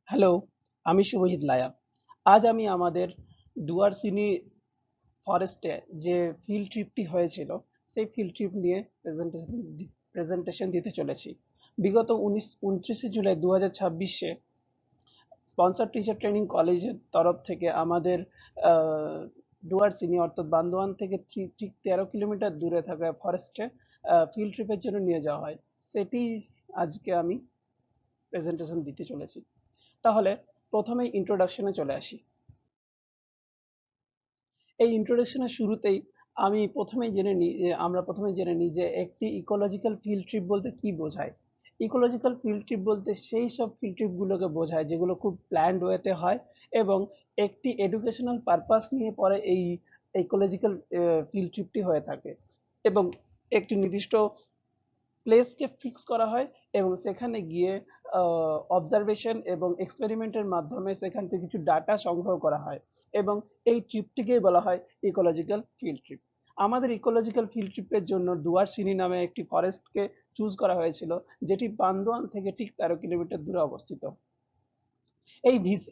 Hello, আমি শুভজিৎ লায়া। আজ আমি আমাদের ডুয়ার্সিনি ফরেস্টে যে ফিল্ড ট্রিপটি হয়েছিল, সেই ফিল্ড ট্রিপ নিয়ে প্রেজেন্টেশন দিতে চলেছি। বিগত 29শে জুলাই 2026-এ স্পন্সর টিচার ট্রেনিং কলেজের তরফ থেকে আমাদের আহ, ডুয়ার্সিনি অর্থাৎ বান্দোয়ান থেকে ঠিক 13 কিলোমিটার দূরে থাকা ফরেস্টে ফিল্ড ট্রিপের জন্য নিয়ে যাওয়া হয়। সেটি আজকে আমি প্রেজেন্টেশন দিতে চলেছি। তাহলে প্রথমেই ইন্ট্রোডাকশনে চলে আসি। এই ইন্ট্রোডাকশনের শুরুতেই আমরা প্রথমেই জেনে নিই যে একটি ইকোলজিক্যাল ফিল্ড ট্রিপ বলতে কি বোঝায়। ইকোলজিক্যাল ফিল্ড ট্রিপ বলতে সেই সব ফিল্ড ট্রিপগুলোকে বোঝায় যেগুলো খুব প্ল্যান্ড ওয়েতে হয় এবং একটি এডুকেশনাল পারপাস নিয়ে পরে এই ইকোলজিক্যাল ফিল্ড ট্রিপটি হয়ে থাকে এবং একটি নির্দিষ্ট প্লেসকে ফিক্স করা হয় এবং সেখানে গিয়ে অবজারভেশন এবং এক্সপেরিমেন্টের মাধ্যমে সেখান থেকে কিছু ডাটা সংগ্রহ করা হয় এবং এই ট্রিপটিকেই বলা হয় ইকোলজিক্যাল ফিল্ড ট্রিপ। আমাদের ইকোলজিক্যাল ফিল্ড ট্রিপের জন্য ডুয়ারসিনি নামে একটি ফরেস্টকে চুজ করা হয়েছিল, যেটি বান্দোয়ান থেকে ঠিক 13 কিলোমিটার দূরে অবস্থিত।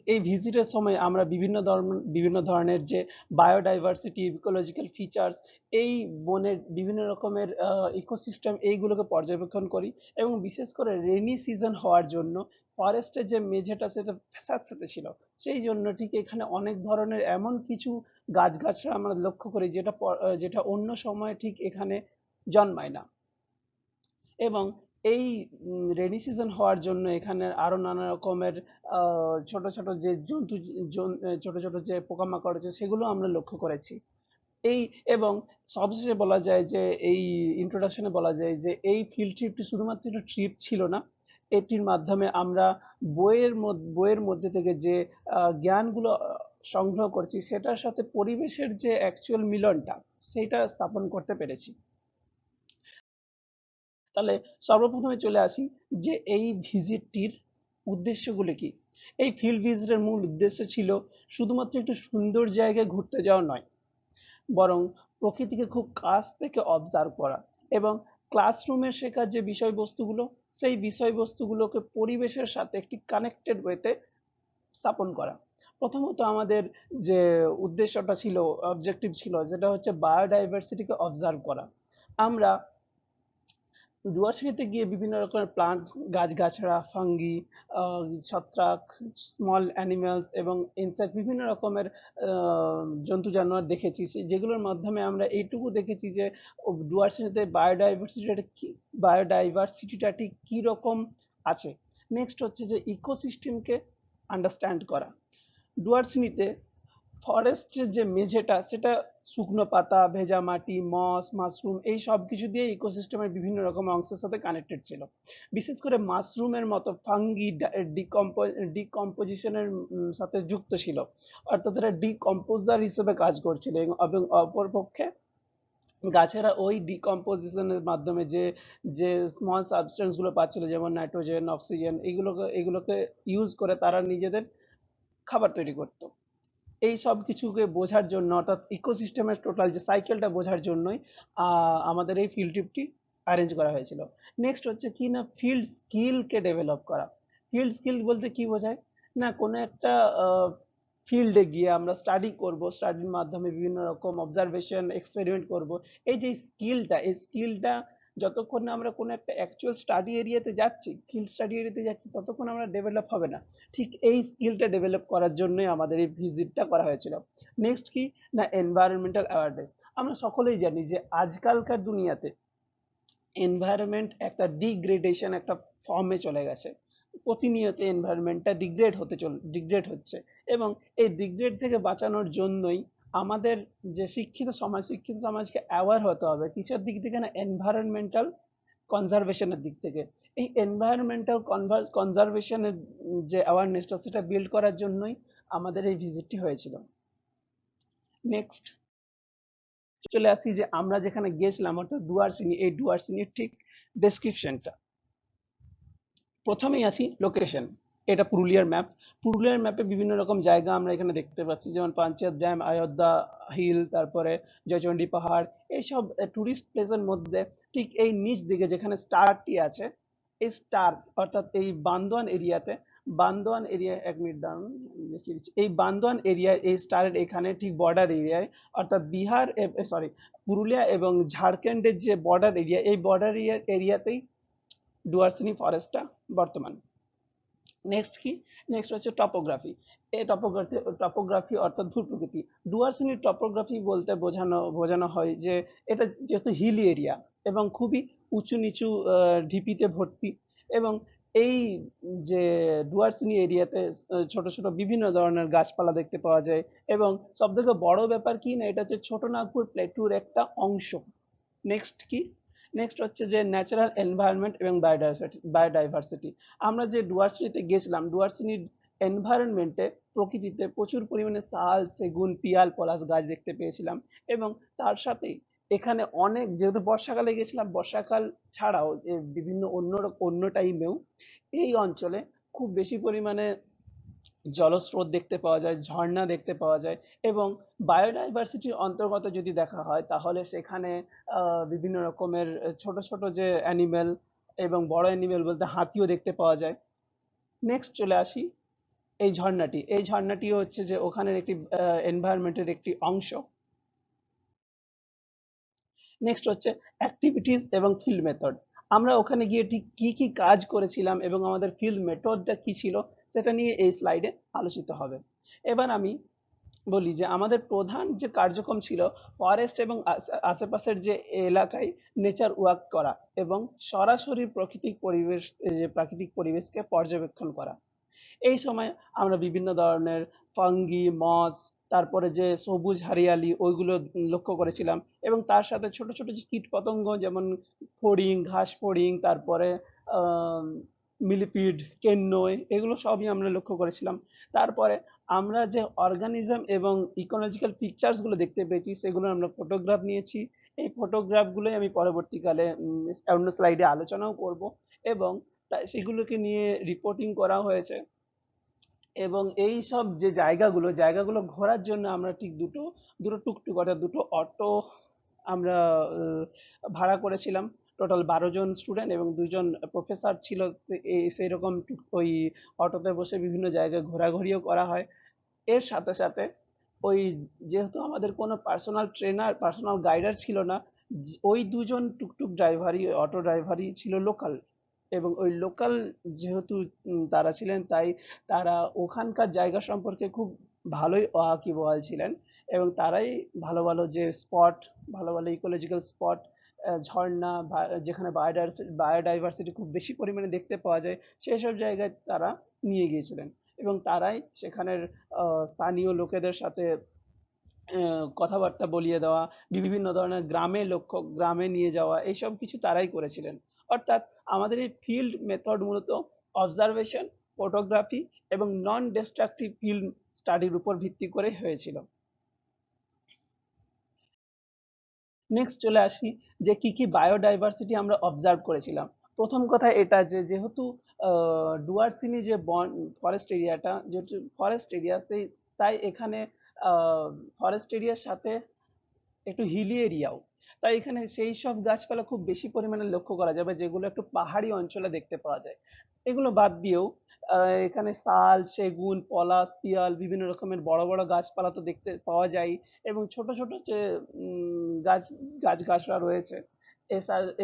এই ভিজিটের সময় আমরা বিভিন্ন ধরনের যে বায়োডাইভার্সিটি, ইকোলজিক্যাল ফিচার্স, এই বনের বিভিন্ন রকমের ইকোসিস্টেম এইগুলোকে পর্যবেক্ষণ করি এবং বিশেষ করে রেনি সিজন হওয়ার জন্য ফরেস্টের যে মেঝেটা সেটা স্যাঁতসেঁতে ছিল। সেই জন্য ঠিক এখানে অনেক ধরনের এমন কিছু গাছগাছড়া আমরা লক্ষ্য করি যেটা অন্য সময় ঠিক এখানে জন্মায় না। এবং এই রেনি সিজন হওয়ার জন্য এখানে আরো নানা রকমের ছোট ছোট যে ছোট ছোট যে পোকামাকড় আছে সেগুলো আমরা লক্ষ্য করেছি। এই এবং সবশেষে বলা যায় যে এই ইন্ট্রোডাকশনে বলা যায় যে এই ফিল্ড ট্রিপটি শুধুমাত্র একটা ট্রিপ ছিল না, এটির মাধ্যমে আমরা বইয়ের মধ্যে থেকে যে জ্ঞানগুলো সংগ্রহ করছি সেটার সাথে পরিবেশের যে অ্যাকচুয়াল মিলনটা সেটা স্থাপন করতে পেরেছি। তাহলে সর্বপ্রথমে চলে আসি যে এই ভিজিটটির উদ্দেশ্যগুলি কি। এই ফিল্ড ভিজিটের মূল উদ্দেশ্য ছিল শুধুমাত্র একটু সুন্দর জায়গায় ঘুরতে যাওয়া নয়, বরং প্রকৃতিকে খুব কাছ থেকে অবজার্ভ করা এবং ক্লাসরুমে শেখার যে বিষয়বস্তুগুলো সেই বিষয়বস্তুগুলোকে পরিবেশের সাথে একটি কানেক্টেড ওয়েতে স্থাপন করা। প্রথমত আমাদের যে উদ্দেশ্যটা ছিল, অবজেক্টিভ ছিল, যেটা হচ্ছে বায়োডাইভার্সিটিকে অবজার্ভ করা। আমরা ডুয়ার্সিটিতে গিয়ে বিভিন্ন রকমের প্লান্টস, গাছগাছড়া, ফাঙ্গি, ছত্রাক, স্মল অ্যানিমালস এবং ইনসেক্ট বিভিন্ন রকমের জন্তু জানোয়ার দেখেছি, যেগুলোর মাধ্যমে আমরা এইটুকু দেখেছি যে ডুয়ার্সিটিতে বায়োডাইভার্সিটিটা ঠিক কীরকম আছে। নেক্সট হচ্ছে যে ইকোসিস্টেমকে আন্ডারস্ট্যান্ড করা। ডুয়ার্সিটিতে ফরেস্টের যে মেঝেটা সেটা শুকনো পাতা, ভেজা মাটি, মস, মাশরুম এই সব কিছু দিয়ে ইকোসিস্টেমের বিভিন্ন রকম অংশের সাথে কানেক্টেড ছিল। বিশেষ করে মাশরুমের মতো ফাঙ্গি ডিকম্পোজিশনের সাথে যুক্ত ছিল, অর্থাৎ এরা ডিকম্পোজার হিসেবে কাজ করছিল এবং অপরপক্ষে গাছেরা ওই ডিকম্পোজিশনের মাধ্যমে যে যে স্মল সাবস্টেন্স গুলো পাচ্ছিল, যেমন নাইট্রোজেন, অক্সিজেন, এগুলোকে ইউজ করে তারা নিজেদের খাবার তৈরি করতো। এই সব কিছুকে বোঝার জন্য, অর্থাৎ ইকোসিস্টেমের টোটাল যে সাইকেলটা বোঝার জন্যই আমাদের এই ফিল্ড ট্রিপটি অ্যারেঞ্জ করা হয়েছিল। নেক্সট হচ্ছে কি না, ফিল্ড স্কিলকে ডেভেলপ করা। ফিল্ড স্কিল বলতে কি বোঝায় না, কোনো একটা ফিল্ডে গিয়ে আমরা স্টাডি করব, স্টাডির মাধ্যমে বিভিন্ন রকম অবজারভেশন এক্সপেরিমেন্ট করব। এই স্কিলটা যতক্ষণ না আমরা কোনো একটা অ্যাকচুয়াল স্টাডি এরিয়াতে যাচ্ছি, ফিল্ড স্টাডি এরিয়াতে যাচ্ছি, ততক্ষণ আমরা ডেভেলপ হবে না। ঠিক এই স্কিলটা ডেভেলপ করার জন্যই আমাদের এই ভিজিটটা করা হয়েছিল। নেক্সট কি না, এনভায়রনমেন্টাল অ্যাওয়ারনেস। আমরা সকলেই জানি যে আজকালকার দুনিয়াতে এনভায়রনমেন্ট একটা ডিগ্রেডেশন একটা ফর্মে চলে গেছে। প্রতিনিয়ত এনভায়রনমেন্টটা ডিগ্রেড হচ্ছে এবং এই ডিগ্রেড থেকে বাঁচানোর জন্যই আমাদের যে শিক্ষিত সমাজকে অ্যাওয়ার হতে হবে কিসের দিক থেকে না, এনভায়রনমেন্টাল কনজারভেশনের দিক থেকে। এই এনভায়রনমেন্টাল কনজারভেশনের যে অ্যাওয়ারনেসটা সেটা বিল্ড করার জন্যই আমাদের এই ভিজিটটি হয়েছিল। নেক্সট চলে আসি যে আমরা যেখানে গিয়েছিলাম অর্থাৎ ডুয়ারসিনি, এই ডুয়ারসিনির ঠিক ডেসক্রিপশনটা। প্রথমেই আসি লোকেশন। এটা পুরুলিয়ার ম্যাপ। পুরুলিয়ার ম্যাপে বিভিন্ন রকম জায়গা আমরা এখানে দেখতে পাচ্ছি, যেমন পাঞ্চেত ড্যাম, অযোধ্যা হিল, তারপরে জয়চণ্ডী পাহাড়। এইসব টুরিস্ট প্লেসের মধ্যে ঠিক এই নিচ দিকে যেখানে স্টারটি আছে, এই স্টার অর্থাৎ এই বান্দোয়ান এরিয়াতে বান্দোয়ান এরিয়া, 1 মিনিট দাঁড়ান আমি দেখিয়ে দিচ্ছি। এই বান্দোয়ান এরিয়া, এই স্টারের এখানে ঠিক বর্ডার এরিয়ায়, অর্থাৎ বিহার, সরি, পুরুলিয়া এবং ঝাড়খণ্ডের যে বর্ডার এরিয়া, এই বর্ডার এরিয়াতেই ডুয়ার্সিনি ফরেস্টটা বর্তমান। নেক্সট কি? নেক্সট হচ্ছে টপোগ্রাফি। এই টপোগ্রাফি অর্থাৎ ভূপ্রকৃতি। ডুয়ার্সিনি টপোগ্রাফি বলতে বোঝানো হয় যে এটা যেহেতু হিল এরিয়া এবং খুবই উঁচু নিচু ঢিপিতে ভর্তি, এবং এই যে ডুয়ার্সিনি এরিয়াতে ছোট ছোট বিভিন্ন ধরনের গাছপালা দেখতে পাওয়া যায়। এবং সব থেকে বড় ব্যাপার কি না, এটা হচ্ছে ছোটনাগপুর প্লেটুর একটা অংশ। নেক্সট কি? নেক্সট হচ্ছে যে ন্যাচারাল এনভায়রনমেন্ট এবং বায়োডাইভার্সিটি। আমরা যে ডুয়ার্সিনিতে গেছিলাম, ডুয়ার্সিনির এনভায়রনমেন্টে, প্রকৃতিতে প্রচুর পরিমাণে শাল, সেগুন, পিয়াল, পলাশ গাছ দেখতে পেয়েছিলাম। এবং তার সাথেই এখানে অনেক, যেহেতু বর্ষাকালে গেছিলাম, বর্ষাকাল ছাড়াও বিভিন্ন অন্য টাইমেও এই অঞ্চলে খুব বেশি পরিমাণে জলস্রোত দেখতে পাওয়া যায়, ঝর্ণা দেখতে পাওয়া যায়। এবং বায়োডাইভার্সিটির অন্তর্গত যদি দেখা হয় তাহলে সেখানে বিভিন্ন রকমের ছোট ছোট যে অ্যানিমেল এবং বড় অ্যানিমেল বলতে হাতিও দেখতে পাওয়া যায়। নেক্সট চলে আসি এই ঝর্ণাটিও হচ্ছে যে ওখানের একটি এনভায়রনমেন্টের একটি অংশ। নেক্সট হচ্ছে অ্যাক্টিভিটিস এবং ফিল্ড মেথড। আমরা ওখানে গিয়ে ঠিক কি কি কাজ করেছিলাম এবং আমাদের ফিল্ড মেথডটা কি ছিল, সেটা নিয়ে এই স্লাইডে আলোচিত হবে। এবার আমি বলি যে আমাদের প্রধান যে কার্যক্রম ছিল ফরেস্ট এবং আশেপাশের যে এলাকায় নেচার ওয়াক করা এবং সরাসরি প্রাকৃতিক পরিবেশকে পর্যবেক্ষণ করা। এই সময় আমরা বিভিন্ন ধরনের ফাঙ্গি, মস, তারপরে যে সবুজ হারিয়ালি ওইগুলো লক্ষ্য করেছিলাম। এবং তার সাথে ছোট ছোট যে কীটপতঙ্গ, যেমন ফড়িং, ঘাস ফড়িং, তারপরে আহ মিলিপিড, কেন্নই, এগুলো সবই আমরা লক্ষ্য করেছিলাম। তারপরে আমরা যে অর্গানিজম এবং ইকোলজিক্যাল পিকচার্স গুলো দেখতে পেয়েছি, সেগুলো আমরা ফটোগ্রাফ নিয়েছি। এই ফটোগ্রাফ গুলোই আমি পরবর্তীকালে অন্য স্লাইডে আলোচনাও করব। এবং সেগুলোকে নিয়ে রিপোর্টিং করা হয়েছে। এবং এই সব যে জায়গাগুলো ঘোরার জন্য আমরা ঠিক দুটো দুটো টুকটুক অর্থাৎ দুটো অটো আমরা ভাড়া করেছিলাম। টোটাল 12 জন স্টুডেন্ট এবং 2 জন প্রফেসর ছিল। সেই রকম ওই অটোতে বসে বিভিন্ন জায়গায় ঘোরাঘুরিও করা হয়। এর সাথে সাথে ওই, যেহেতু আমাদের কোনো পার্সোনাল গাইডার ছিল না, ওই 2 জন টুকটুক ড্রাইভারই, অটো ড্রাইভারই ছিল লোকাল। এবং ওই লোকাল যেহেতু তারা ছিলেন, তাই তারা ওখানকার জায়গা সম্পর্কে খুব ভালোই ওয়াকিবহাল ছিলেন। এবং তারাই ভালো ভালো যে স্পট, ভালো ভালো ইকোলজিক্যাল স্পট, ঝর্ণা, যেখানে বায়োডাইভার্সিটি খুব বেশি পরিমাণে দেখতে পাওয়া যায়, সেই সব জায়গায় তারা নিয়ে গিয়েছিলেন। এবং তারাই সেখানের স্থানীয় লোকেদের সাথে কথাবার্তা বলিয়ে দেওয়া, বিভিন্ন ধরনের গ্রামে নিয়ে যাওয়া, এইসব কিছু তারাই করেছিলেন। অর্থাৎ আমাদের এই ফিল্ড মেথড মূলত অবজারভেশন, ফটোগ্রাফি এবং নন ডিস্ট্রাকটিভ ফিল্ড স্টাডির উপর ভিত্তি করে হয়েছিল। নেক্সট চলে আসি যে কি কি বায়োডাইভার্সিটি আমরা অবজার্ভ করেছিলাম। প্রথম কথা এটা যে যেহেতু ডুয়ার্সিনি যে ফরেস্ট এরিয়াটা, যেহেতু ফরেস্ট এরিয়া, তাই এখানে ফরেস্ট এরিয়ার সাথে একটু হিলি এরিয়াও, তাই এখানে সেই সব গাছপালা খুব বেশি পরিমাণে লক্ষ্য করা যাবে যেগুলো একটু পাহাড়ি অঞ্চলে দেখতে পাওয়া যায়। এগুলো বাদ দিয়েও এখানে শাল, সেগুন, পলাশ, পিয়াল, বিভিন্ন রকমের বড় বড় গাছপালা তো দেখতে পাওয়া যায়। এবং ছোট ছোট যে গাছগাছরা রয়েছে,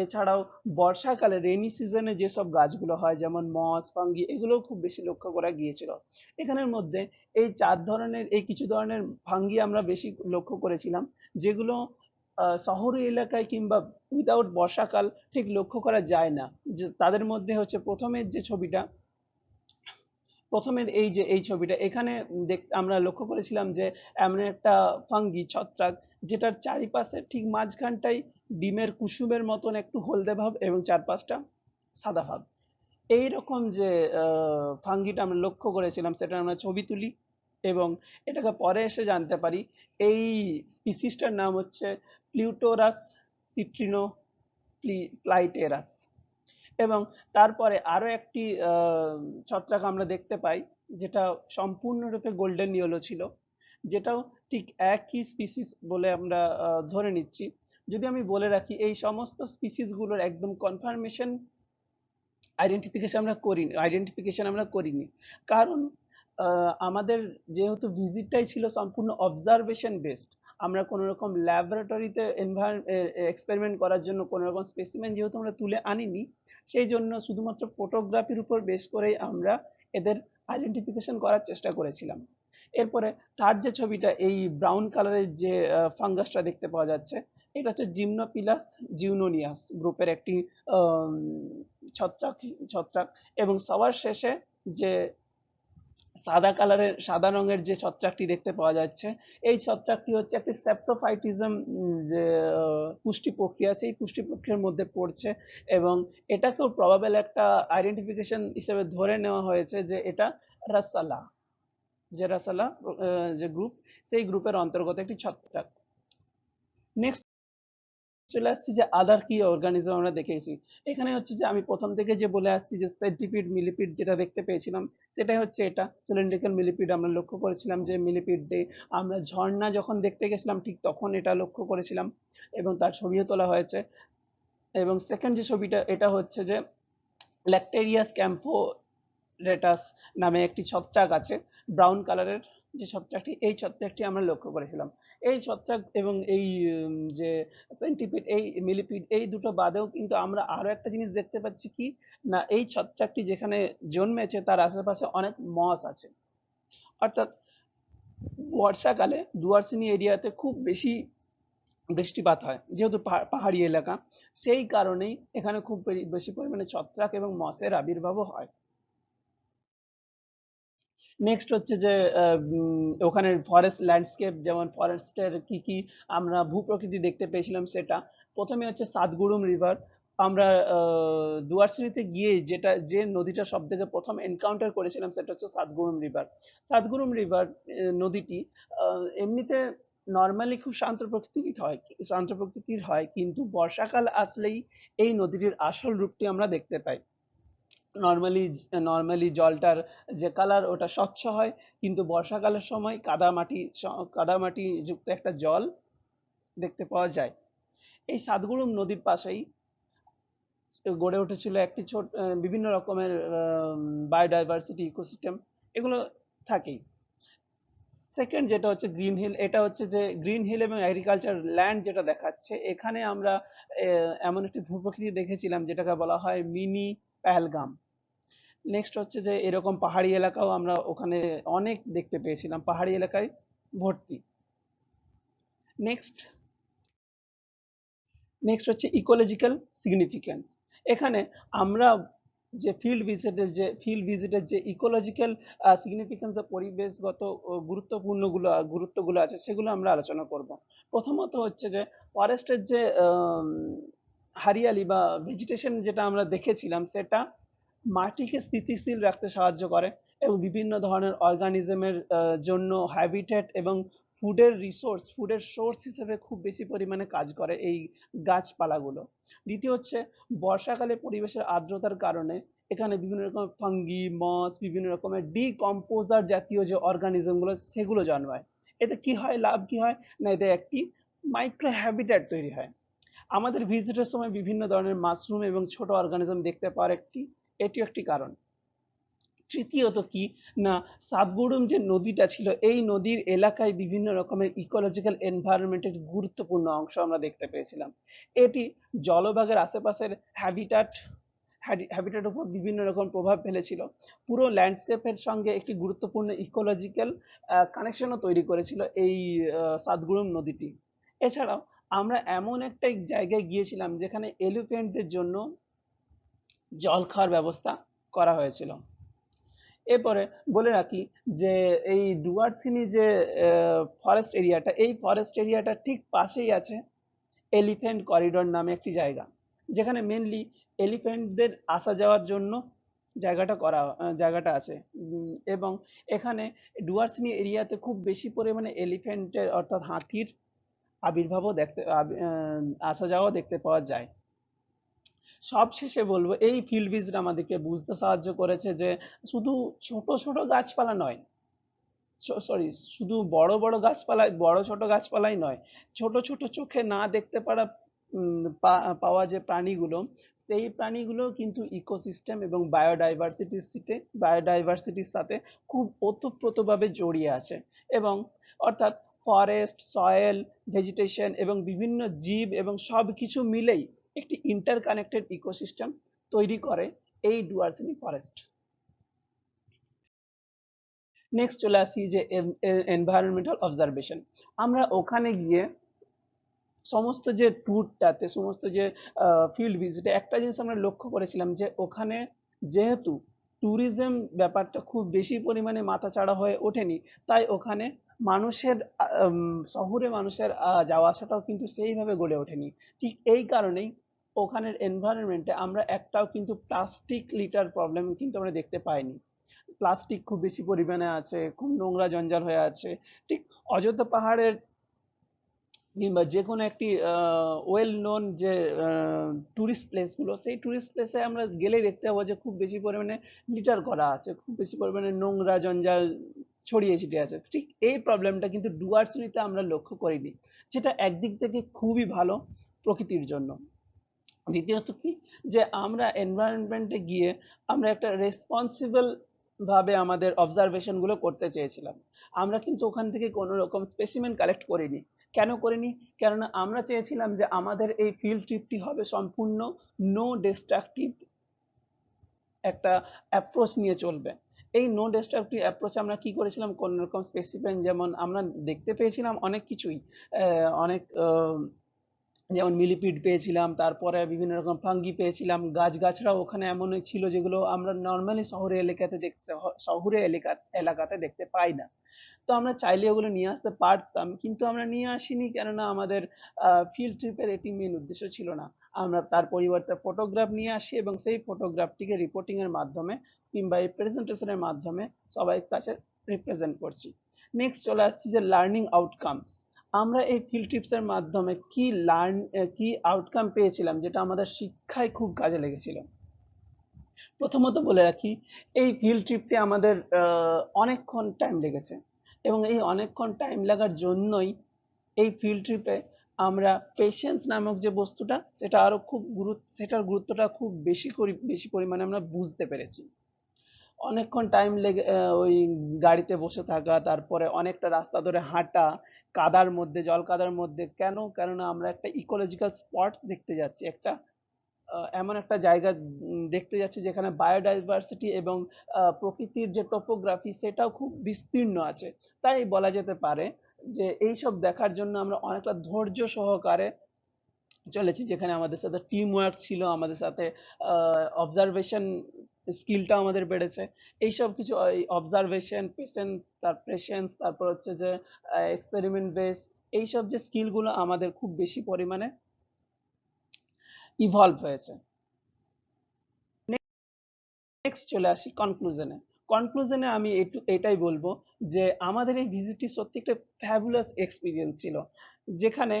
এছাড়াও বর্ষাকালে রেইনি সিজনে যেসব গাছগুলো হয়, যেমন মস, ফাঙ্গি, এগুলোও খুব বেশি লক্ষ্য করা গিয়েছিল। এখানের মধ্যে এই কিছু ধরনের ফাঙ্গি আমরা বেশি লক্ষ্য করেছিলাম, যেগুলো শহরি এলাকায় কিংবা উইদাউট বর্ষাকাল ঠিক লক্ষ্য করা যায় না। যে তাদের মধ্যে হচ্ছে প্রথমের এই ছবিটা এখানে আমরা লক্ষ্য করেছিলাম যে এমন একটা ফাঙ্গি ছত্রাক, যেটার চারিপাশে ঠিক মাঝখানটাই ডিমের কুসুমের মতন একটু হলদে ভাব এবং চারপাশটা সাদা ভাব। এইরকম যে ফাঙ্গিটা আমরা লক্ষ্য করেছিলাম, সেটা আমরা ছবি তুলি এবং এটাকে পরে এসে জানতে পারি এই স্পিসিসটার নাম হচ্ছে প্লিউটোরাস সিট্রিনো প্লাইটেরাস। এবং তারপরে আরো একটি ছত্রাক আমরা দেখতে পাই, যেটা সম্পূর্ণরূপে গোল্ডেন ইয়েলো ছিল, যেটাও ঠিক একই স্পিসিস বলে আমরা ধরে নিচ্ছি। যদি আমি বলে রাখি, এই সমস্ত স্পিসিস গুলোর একদম কনফার্মেশন আইডেন্টিফিকেশন আমরা করিনি, কারণ আমাদের যেহেতু ভিজিটটাই ছিল সম্পূর্ণ অবজারভেশন বেসড, আমরা কোনো রকম ল্যাবরেটরিতে এক্সপেরিমেন্ট করার জন্য কোনো রকম স্পেসিমেন যেহেতু আমরা তুলে আনিনি, সেই জন্য শুধুমাত্র ফটোগ্রাফির উপর বেস করেই আমরা এদের আইডেন্টিফিকেশন করার চেষ্টা করেছিলাম। এরপরে থার্ড যে ছবিটা, এই ব্রাউন কালারের যে ফাঙ্গাসটা দেখতে পাওয়া যাচ্ছে, এটা হচ্ছে জিমনোপিলাস জিউনোনিয়াস গ্রুপের একটি আম, ছত্রাক ছত্রাক এবং সবার শেষে যে সাদা রঙের যে ছত্রাকটি দেখতে পাওয়া যাচ্ছে, এই ছত্রাকটি হচ্ছে একটি সেপ্টোফাইটিজম, যে পুষ্টি প্রক্রিয়া, সেই পুষ্টি প্রক্রিয়ার মধ্যে পড়ছে, এবং এটাকেও প্রবাবল একটা আইডেন্টিফিকেশন হিসেবে ধরে নেওয়া হয়েছে যে এটা রাসালা, যে রাসালা যে গ্রুপ, সেই গ্রুপের অন্তর্গত একটি ছত্রাক। নেক্সট চলে আসছি যে আদার কি অর্গানিজম আমরা দেখেছি। এখানে হচ্ছে যে আমি প্রথম থেকে যে বলে আসছি যে সেন্টিপিড মিলিপিড যেটা দেখতে পেয়েছিলাম, সেটাই হচ্ছে এটা সিলিন্ড্রিক্যাল মিলিপিড। আমরা লক্ষ্য করেছিলাম যে মিলিপিড ডে আমরা ঝর্ণা যখন দেখতে গেছিলাম ঠিক তখন এটা লক্ষ্য করেছিলাম, এবং তার ছবিও তোলা হয়েছে। এবং সেকেন্ড যে ছবিটা, এটা হচ্ছে যে ল্যাকটেরিয়াস ক্যাম্পো রেটাস নামে একটি ছত্রাক আছে, ব্রাউন কালারের যে ছত্রাকটি, এই ছত্রাকটি আমরা লক্ষ্য করেছিলাম। এই ছত্রাক এবং এই যে সেন্টিপিড, এই মিলিপিড, এই দুটো বাদেও কিন্তু আমরা আরো একটা জিনিস দেখতে পাচ্ছি কি না, এই ছত্রাকটি যেখানে জন্মেছে তার আশেপাশে অনেক মস আছে। অর্থাৎ বর্ষাকালে ডুয়ার্সিনি এরিয়াতে খুব বেশি বৃষ্টিপাত হয়, যেহেতু পাহাড়ি এলাকা, সেই কারণেই এখানে খুব বেশি পরিমাণে ছত্রাক এবং মসের আবির্ভাবও হয়। নেক্সট হচ্ছে যে ওখানের ফরেস্ট ল্যান্ডস্কেপ, যেমন ফরেস্টের কি কি আমরা ভূপ্রকৃতি দেখতে পেয়েছিলাম সেটা। প্রথমে হচ্ছে সাতগুড়ুম রিভার। আমরা দুয়ারসিনিতে গিয়ে যে নদীটা সব থেকে প্রথম এনকাউন্টার করেছিলাম সেটা হচ্ছে সাতগুড়ুম রিভার। সাতগুড়ুম রিভার নদীটি এমনিতে নর্মালি খুব শান্ত প্রকৃতির হয়, কিন্তু বর্ষাকাল আসলেই এই নদীটির আসল রূপটি আমরা দেখতে পাই। নর্মালি নর্মালি জলটার যে কালার ওটা স্বচ্ছ হয়, কিন্তু বর্ষাকালের সময় কাদামাটি যুক্ত একটা জল দেখতে পাওয়া যায়। এই সাতগুড়ুম নদীর পাশেই গড়ে উঠেছিল একটি বিভিন্ন রকমের বায়োডাইভার্সিটি ইকোসিস্টেম, এগুলো থাকেই। সেকেন্ড যেটা হচ্ছে গ্রিন হিল, এটা হচ্ছে যে গ্রিন হিল এবং এগ্রিকালচার ল্যান্ড যেটা দেখাচ্ছে, এখানে আমরা এমন একটি ভূপ্রকৃতি দেখেছিলাম যেটাকে বলা হয় মিনি পেহেলগাম। নেক্সট হচ্ছে যে এরকম পাহাড়ি এলাকাও আমরা ওখানে অনেক দেখতে পেয়েছিলাম, পাহাড়ি এলাকায় ভর্তি। নেক্সট নেক্সট হচ্ছে ইকোলজিক্যাল সিগনিফিক্যান্স। এখানে আমরা যে ফিল্ড ভিজিটের যে ইকোলজিক্যাল সিগনিফিক্যান্স বা পরিবেশগত গুরুত্বগুলো আছে সেগুলো আমরা আলোচনা করব। প্রথমত হচ্ছে যে ফরেস্টের যে হারিয়ালি বা ভেজিটেশন যেটা আমরা দেখেছিলাম, সেটা মাটিকে স্থিতিশীল রাখতে সাহায্য করে এবং বিভিন্ন ধরনের অর্গানিজমের জন্য হ্যাবিটেট এবং ফুডের সোর্স হিসেবে খুব বেশি পরিমাণে কাজ করে এই গাছপালাগুলো। দ্বিতীয় হচ্ছে বর্ষাকালে পরিবেশের আর্দ্রতার কারণে এখানে বিভিন্ন রকম ফাঙ্গি, মস, বিভিন্ন রকমের ডিকম্পোজার জাতীয় যে অর্গানিজমগুলো সেগুলো জন্মায়। এতে কি হয়, লাভ কি হয় না, এতে একটি মাইক্রো হ্যাবিটেট তৈরি হয়। আমাদের ভিজিটের সময় বিভিন্ন ধরনের মাশরুম এবং ছোট অর্গানিজম দেখতে পাওয়ার এটিও একটি কারণ। তৃতীয়ত কি না, সাতগুড়ুম যে নদীটা ছিল, এই নদীর এলাকায় বিভিন্ন রকমের ইকোলজিক্যাল এনভায়রনমেন্টের গুরুত্বপূর্ণ অংশ আমরা দেখতে পেয়েছিলাম। এটি জলভাগের আশেপাশের হ্যাবিটেট উপর বিভিন্ন রকম প্রভাব ফেলেছিল, পুরো ল্যান্ডস্কেপের সঙ্গে একটি গুরুত্বপূর্ণ ইকোলজিক্যাল কানেকশনও তৈরি করেছিল এই সাতগুড়ুম নদীটি। এছাড়াও আমরা এমন একটা জায়গায় গিয়েছিলাম যেখানে এলিফ্যান্টদের জন্য জল খাওয়ার ব্যবস্থা করা হয়েছিল। এরপরে বলে রাখি যে এই ডুয়ার্সিনি যে ফরেস্ট এরিয়াটা ঠিক পাশেই আছে এলিফ্যান্ট করিডোর নামে একটি জায়গা, যেখানে মেনলি এলিফ্যান্টদের আসা যাওয়ার জন্য জায়গাটা আছে। এবং এখানে ডুয়ার্সিনি এরিয়াতে খুব বেশি পরিমাণে এলিফ্যান্টের অর্থাৎ হাতির আবির্ভাবও আসা যাওয়া দেখতে পাওয়া যায়। সবশেষে বলবো, এই ফিল্ড ভিজিট আমাদেরকে বুঝতে সাহায্য করেছে যে শুধু ছোট ছোট গাছপালা নয়, সরি, শুধু বড় ছোট গাছপালাই নয়, ছোট ছোট চোখে না দেখতে পারা পাওয়া যে প্রাণীগুলো, সেই প্রাণীগুলো কিন্তু ইকোসিস্টেম এবং বায়োডাইভার্সিটির সাথে খুব ওতপ্রোতভাবে জড়িয়ে আছে। এবং অর্থাৎ ফরেস্ট, সয়েল, ভেজিটেশন এবং বিভিন্ন জীব এবং সবকিছু মিলেই একটি ইন্টারকানেক্টেড ইকোসিস্টেম তৈরি করে এই ডুয়ার্সিনি ফরেস্ট। নেক্সট চলে আসি যে এনভায়রনমেন্টাল অবজারভেশন। আমরা ওখানে গিয়ে সমস্ত যে ট্যুরটাতে, সমস্ত যে ফিল্ড ভিজিটে একটা জিনিস আমরা লক্ষ্য করেছিলাম যে ওখানে যেহেতু ট্যুরিজম ব্যাপারটা খুব বেশি পরিমাণে মাথাচাড়া হয়ে ওঠেনি, তাই ওখানে মানুষের শহুরে মানুষের যাওয়া আসাটাও কিন্তু সেইভাবে গড়ে ওঠেনি। ঠিক এই কারণেই ওখানের এনভায়রনমেন্টে আমরা একটাও কিন্তু প্লাস্টিক লিটার প্রবলেম কিন্তু আমরা দেখতে পাইনি। প্লাস্টিক খুব বেশি পরিমাণে আছে, খুব নোংরা জঞ্জাল হয়ে আছে। ঠিক অযোধ্যা পাহাড়ের কিংবা যে কোনো একটি ওয়েল নোন যে টুরিস্ট প্লেসগুলো, সেই টুরিস্ট প্লেসে আমরা গেলেই দেখতে পাবো যে খুব বেশি পরিমাণে লিটার করা আছে, খুব বেশি পরিমাণে নোংরা জঞ্জাল ছড়িয়ে ছিটিয়ে আছে। ঠিক এই প্রবলেমটা কিন্তু ডুয়ার্সিনিতে আমরা লক্ষ্য করিনি, যেটা একদিক থেকে খুবই ভালো প্রকৃতির জন্য। দ্বিতীয়ত কি, যে আমরা এনভায়রনমেন্টে গিয়ে আমরা একটা রেসপন্সিবল ভাবে আমাদের অবজারভেশন গুলো করতে চেয়েছিলাম। আমরা কিন্তু ওখান থেকে কোনো রকম স্পেসিমেন কালেক্ট করিনি। কেন করিনি? কেননা আমরা চেয়েছিলাম যে আমাদের এই ফিল্ড ট্রিপটি হবে সম্পূর্ণ নো ডিস্ট্রাকটিভ একটা অ্যাপ্রোচ নিয়ে চলবে। এই নো ডিস্ট্রাকটিভ অ্যাপ্রোচে আমরা কি করেছিলাম, কোন রকম স্পেসিমেন, যেমন আমরা দেখতে পেয়েছিলাম অনেক কিছুই, অনেক যেমন মিলিপিড পেয়েছিলাম, তারপরে বিভিন্ন রকম ফাঙ্গি পেয়েছিলাম, গাছগাছড়া ওখানে এমনই ছিল যেগুলো আমরা নর্মালি শহুরে এলাকাতে দেখতে পাই না। তো আমরা চাইলে ওগুলো নিয়ে আসতে পারতাম, কিন্তু আমরা নিয়ে আসিনি, কেননা আমাদের ফিল্ড ট্রিপের এটি মেন উদ্দেশ্য ছিল না। আমরা তার পরিবর্তে ফটোগ্রাফ নিয়ে আসি এবং সেই ফটোগ্রাফটিকে রিপোর্টিং এর মাধ্যমে কিংবা এই প্রেজেন্টেশনের মাধ্যমে সবাই কাছে রিপ্রেজেন্ট করছি। নেক্সট চলে আসছি যে লার্নিং আউটকামস। আমরা এই ফিল্ড ট্রিপস এর মাধ্যমে কি আউটকাম পেয়েছিলাম, যেটা আমাদের শিক্ষায় খুব কাজে লেগেছিল। প্রথমত বলে রাখি, এই ফিল্ড ট্রিপটি আমাদের অনেকক্ষণ টাইম লেগেছে, এবং এই অনেকক্ষণ টাইম লাগার জন্যই এই ফিল্ড ট্রিপে আমরা পেশেন্স নামক যে বস্তুটা, সেটার গুরুত্বটা খুব বেশি পরিমাণে আমরা বুঝতে পেরেছি। অনেকক্ষণ টাইম লেগে ওই গাড়িতে বসে থাকা, তারপরে অনেকটা রাস্তা ধরে হাঁটা, কাদার মধ্যে, জল কাদার মধ্যে, কেন? কেননা আমরা একটা ইকোলজিক্যাল স্পট দেখতে যাচ্ছি, একটা এমন একটা জায়গা দেখতে যাচ্ছি যেখানে বায়োডাইভার্সিটি এবং প্রকৃতির যে টোপোগ্রাফি সেটাও খুব বিস্তীর্ণ আছে। তাই বলা যেতে পারে যে এইসব দেখার জন্য আমরা অনেকটা ধৈর্য সহকারে চলেছি, যেখানে আমাদের সাথে টিম ওয়ার্ক ছিল, আমাদের সাথে অবজারভেশন স্কিলটা আমাদের বেড়েছে। এইসব কিছু অবজারভেশন, পেশেন্স, তারপর হচ্ছে যে এক্সপেরিমেন্ট বেস, এইসব যে স্কিলগুলো আমাদের খুব বেশি পরিমাণে ইভলভ হয়েছে। নেক্সট চলে আসি কনক্লুশনে। কনক্লুশনে আমি এটাই বলবো যে আমাদের এই ভিজিটটি সত্যি একটা ফ্যাবুলাস এক্সপিরিয়েন্স ছিল, যেখানে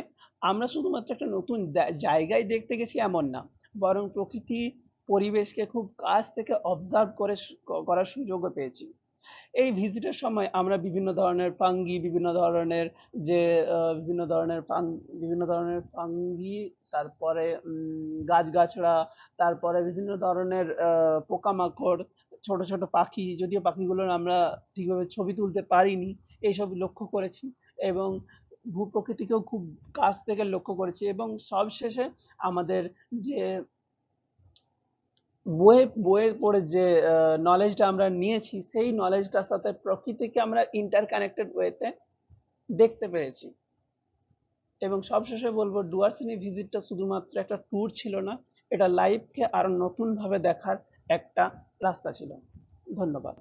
আমরা শুধুমাত্র একটা নতুন জায়গায় দেখতে গেছি এমন না, বরং প্রকৃতি পরিবেশকে খুব কাছ থেকে অবজার্ভ করার সুযোগও পেয়েছি। এই ভিজিটের সময় আমরা বিভিন্ন ধরনের যে বিভিন্ন ধরনের ফাঙ্গি, তারপরে গাছগাছড়া, তারপরে বিভিন্ন ধরনের পোকামাকড়, ছোট ছোট পাখি, যদিও পাখিগুলোর আমরা ঠিকভাবে ছবি তুলতে পারিনি, এইসব লক্ষ্য করেছি। এবং ভূপ্রকৃতিকেও খুব কাছ থেকে লক্ষ্য করেছি, এবং সবশেষে আমাদের যে বইয়ে পড়ে যে নলেজটা আমরা নিয়েছি, সেই নলেজটার সাথে প্রকৃতিকে আমরা ইন্টারকানেক্টেড ওয়েতে দেখতে পেরেছি। এবং সবশেষে বলবো, ডুয়ার্সিনি ভিজিটটা শুধুমাত্র একটা ট্যুর ছিল না, এটা লাইফকে আরো নতুন ভাবে দেখার একটা রাস্তা ছিল। ধন্যবাদ।